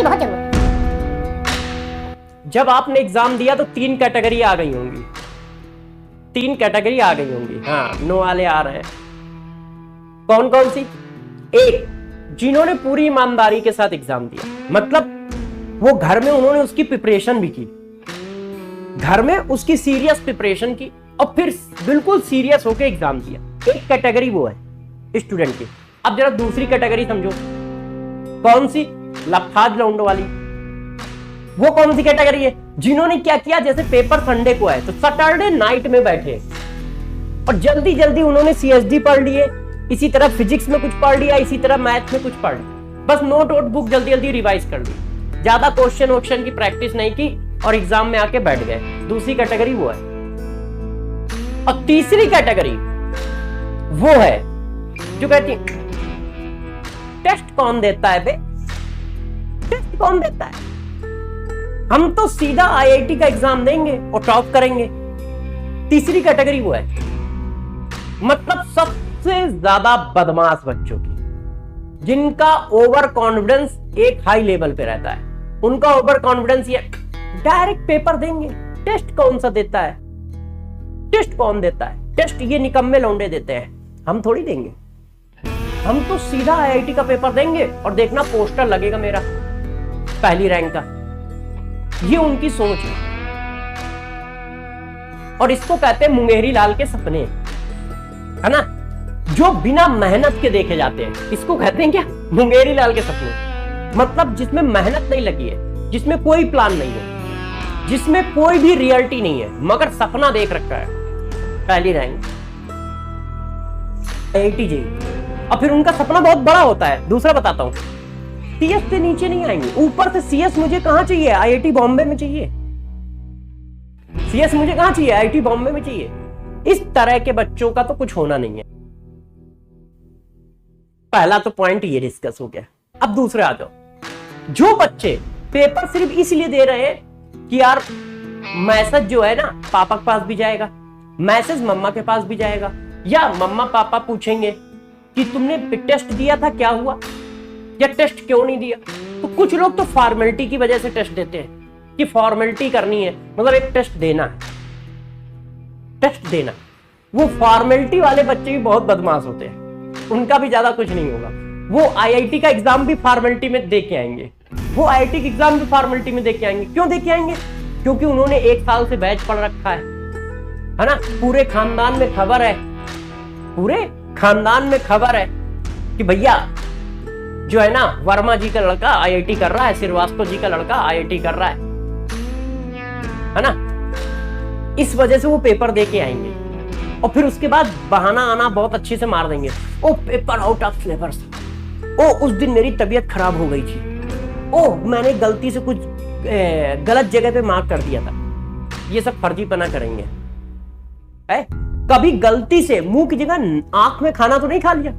की बहुत जरूरत है। जब आपने एग्जाम दिया तो 3 कैटेगरी आ गई होंगी, 3 कैटेगरी आ गई होंगी। हाँ, नो वाले आ रहे हैं। कौन कौन सी? एक, जिन्होंने पूरी ईमानदारी के साथ एग्जाम दिया, मतलब वो घर में उन्होंने उसकी प्रिपरेशन भी की, घर में उसकी सीरियस प्रिपरेशन की और फिर बिल्कुल सीरियस होकर एग्जाम दिया। एक कैटेगरी वो है स्टूडेंट की। अब जरा दूसरी कैटेगरी समझो, कौन सी? लफाज लौंडो वाली। वो कौन सी कैटेगरी है? जिन्होंने क्या किया, जैसे पेपर संडे को है तो सैटरडे नाइट में बैठे और जल्दी जल्दी उन्होंने सीएसडी पढ़ लिए, इसी तरह फिजिक्स में कुछ पढ़ लिया, इसी तरह मैथ में कुछ पढ़ लिया, बस नोट बुक जल्दी जल्दी रिवाइज कर ली, ज्यादा क्वेश्चन ऑप्शन की प्रैक्टिस नहीं की और एग्जाम में आके बैठ गए। दूसरी कैटेगरी वो है। और तीसरी कैटेगरी वो है जो कहती है टेस्ट कौन देता है बे, टेस्ट कौन देता है, हम तो सीधा आईआईटी का एग्जाम देंगे और टॉप करेंगे। तीसरी कैटेगरी वो है, मतलब सबसे ज्यादा बदमाश बच्चों की, जिनका ओवर कॉन्फिडेंस एक हाई लेवल पे रहता है। उनका ओवर कॉन्फिडेंस ये डायरेक्ट पेपर देंगे, टेस्ट कौन सा देता है, टेस्ट कौन देता है, टेस्ट ये निकम्मे लौंडे देते हैं, हम थोड़ी देंगे, हम तो सीधा आईआईटी का पेपर देंगे और देखना पोस्टर लगेगा मेरा पहली रैंक का। ये उनकी सोच है और इसको कहते हैं मुंगेरी लाल के सपने, है ना, जो बिना मेहनत के देखे जाते हैं। इसको कहते हैं क्या? मुंगेरी लाल के सपने। मतलब जिसमें मेहनत नहीं लगी है, जिसमें कोई प्लान नहीं है, जिसमें कोई भी रियलिटी नहीं है, मगर सपना देख रखा है पहली रैंक आईआईटी जेईई। और फिर उनका सपना बहुत बड़ा होता है। दूसरा बताता हूं, सीएस से नीचे नहीं आएंगे, ऊपर से सीएस मुझे कहां चाहिए? आईआईटी बॉम्बे में चाहिए। सीएस मुझे कहां चाहिए? आईआईटी बॉम्बे में चाहिए। इस तरह के बच्चों का तो कुछ होना नहीं है। पहला तो पॉइंट ये डिस्कस हो गया। अब दूसरे आ जाओ, जो बच्चे पेपर सिर्फ इसलिए दे रहे हैं कि यार मैसेज जो है ना पापा के पास भी जाएगा, मैसेज मम्मा के पास भी जाएगा, या मम्मा पापा पूछेंगे कि तुमने टेस्ट दिया था क्या हुआ, या टेस्ट क्यों नहीं दिया। तो कुछ लोग तो फॉर्मेलिटी की वजह से टेस्ट देते हैं कि फॉर्मेलिटी करनी है, मतलब एक टेस्ट देना है, टेस्ट देना। वो फॉर्मेलिटी वाले बच्चे भी बहुत बदमाश होते हैं, उनका भी ज्यादा कुछ नहीं होगा। वो आईआईटी का एग्जाम भी फॉर्मेलिटी में दे के आएंगे, वो आईआईटी का एग्जाम भी फॉर्मेलिटी में दे के आएंगे। क्यों दे के आएंगे? क्योंकि उन्होंने 1 साल से बैच पढ़ रखा है ना। पूरे खानदान में खबर है, पूरे खानदान में खबर है कि भैया जो है ना वर्मा जी का लड़का आईआईटी कर रहा है, श्रीवास्तव जी का लड़का आईआईटी कर रहा है ना। इस वजह से वो पेपर दे के आएंगे और फिर उसके बाद बहाना आना बहुत अच्छे से मार देंगे। ओ पेपर आउट ऑफ सिलेबस, ओ उस दिन मेरी तबीयत खराब हो गई थी, ओ मैंने गलती से कुछ गलत जगह पे मार्क कर दिया था। ये सब फर्जीपना करेंगे। है? कभी गलती से मुंह की जगह आंख में खाना तो नहीं खा लिया?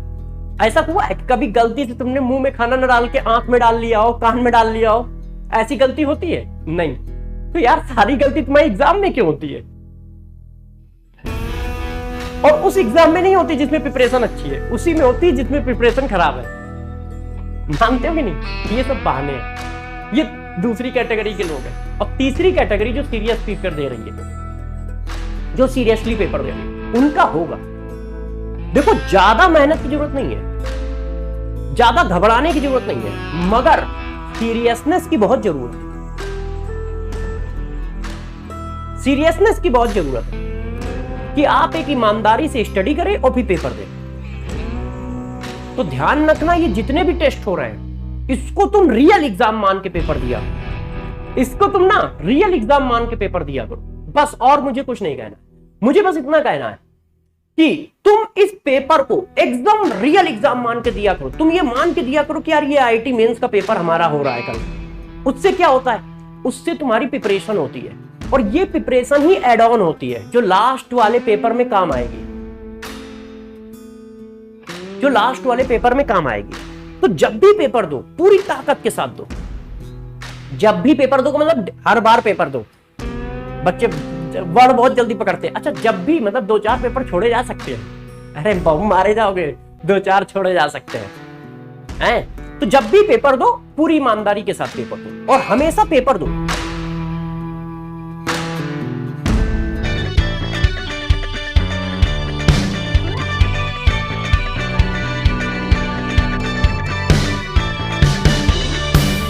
ऐसा हुआ है कि कभी गलती से तुमने मुंह में खाना न डाल के आंख में डाल लिया हो, कान में डाल लिया हो? ऐसी गलती होती है? नहीं। तो यार सारी गलती तुम्हारे एग्जाम में क्यों होती है? और उस एग्जाम में नहीं होती जिसमें प्रिपरेशन अच्छी है, उसी में होती है जिसमें प्रिपरेशन खराब है। मानते हो कि नहीं? ये सब बहाने हैं। ये दूसरी कैटेगरी के लोग हैं। और तीसरी कैटेगरी जो सीरियस पेपर दे रही है, जो सीरियसली पेपर दे रही है, उनका होगा। देखो ज्यादा मेहनत की जरूरत नहीं है, ज्यादा घबराने की जरूरत नहीं है, मगर सीरियसनेस की बहुत जरूरत है। सीरियसनेस की बहुत जरूरत है कि आप एक ईमानदारी से स्टडी करें और भी पेपर दें। तो ध्यान रखना, ये जितने भी टेस्ट हो रहे हैं इसको तुम रियल एग्जाम मान के पेपर दिया, इसको तुम ना रियल एग्जाम मान के पेपर दिया करो बस। और मुझे कुछ नहीं कहना, मुझे बस इतना कहना है कि तुम इस पेपर को एकदम रियल एग्जाम मान के दिया करो। तुम ये मान के दिया करो कि यार ये आईआईटी मेंस का पेपर हमारा हो रहा है कल। उससे क्या होता है? उससे तुम्हारी प्रिपरेशन होती है और ये प्रिपरेशन ही एड ऑन होती है जो लास्ट वाले पेपर में काम आएगी, जो लास्ट वाले पेपर में काम आएगी। तो जब भी पेपर दो पूरी ताकत के साथ दो। जब भी पेपर दो मतलब हर बार पेपर दो। बच्चे वर्ड बहुत जल्दी पकड़ते हैं। अच्छा जब भी मतलब 2-4 पेपर छोड़े जा सकते हैं। अरे बम मारे जाओगे, 2-4 छोड़े जा सकते हैं। तो जब भी पेपर दो पूरी ईमानदारी के साथ पेपर दो और हमेशा पेपर दो।